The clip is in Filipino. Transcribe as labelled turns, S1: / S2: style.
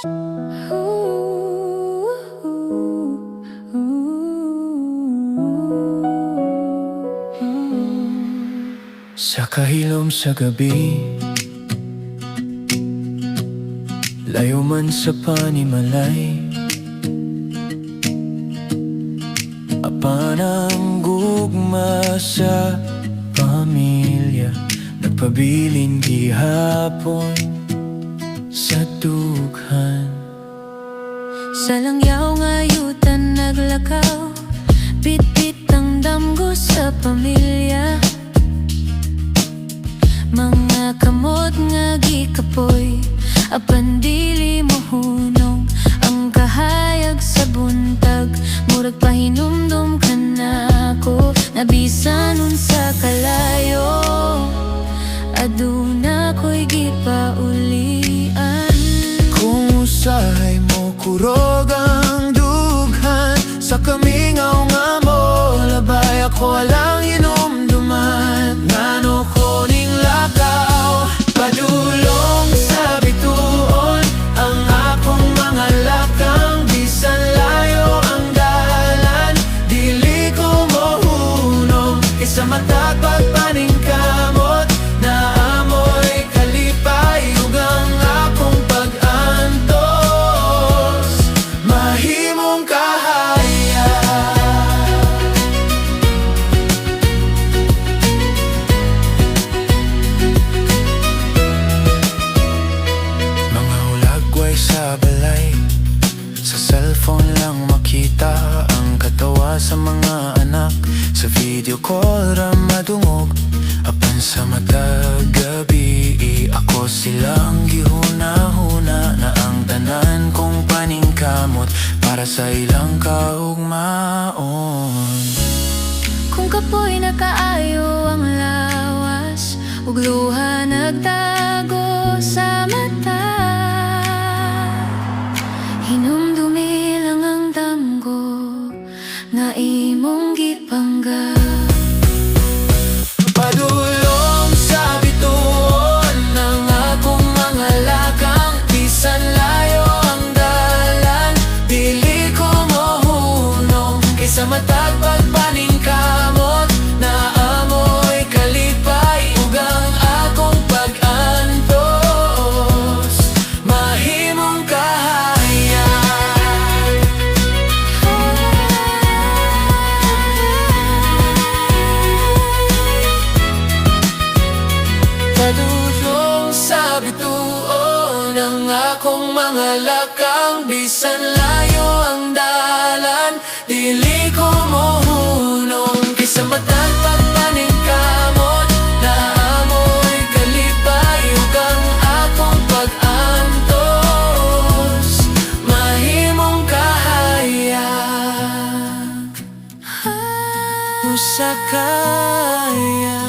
S1: Sa kahilom sa gabi, layo man sa panimalay, apan ang gugma sa pamilya, nagpabilin gihapon sa dughan.
S2: Sa langyaw nga yutan naglakaw, bit-bit ang damgo sa pamilya. Mga kamot nga gikapoy, apan dili mo hunong. Ang kahayag sa buntag, murag pahinumdum ka na ako. Nabisan unsa kalayo, aduna ko'y gipaulian.
S1: Kung usahay mo kurog ang dughan, sa kamingaw nga mo labay ako walang hinumduman. Ngano ko ning lakaw, padulong sa bituon ang akong mga lakang. Bisan layo ang dalan, dili ko mohunong. Isa matag pagpaningkamot, naamoy kalipay ug ang akong pag-antos mahimong kahaya. Mga hulagway sa balay, sa cellphone lang makita ang katawa sa mga anak. Sa video call ra madungog, apan sa matag gabi ako silang gihuna-huna na ang tanan kong paningkamot para sa ilang kaugmaon.
S2: Kung kapoy nakaayo ang lawas, ug luha nagtago sa mata, hinumdumi lang ang damgo nga imong gipangga.
S1: Padulong sa bituon ng akong mga lakang. Bisan layo ang dalan, dili ko mohunong. Kaysa matag pagpaningkamot, naamoy kalipay ug ang akong pag-antos mahimong kahaya. Padulong sa bituon ang akong mga lakang. Bisan layo ang dalan, dili ko mohunong. Kaysa matag pagpaningkamot, naamoy kalipay ug ang akong pag-antos mahimong kahaya. Usa kaya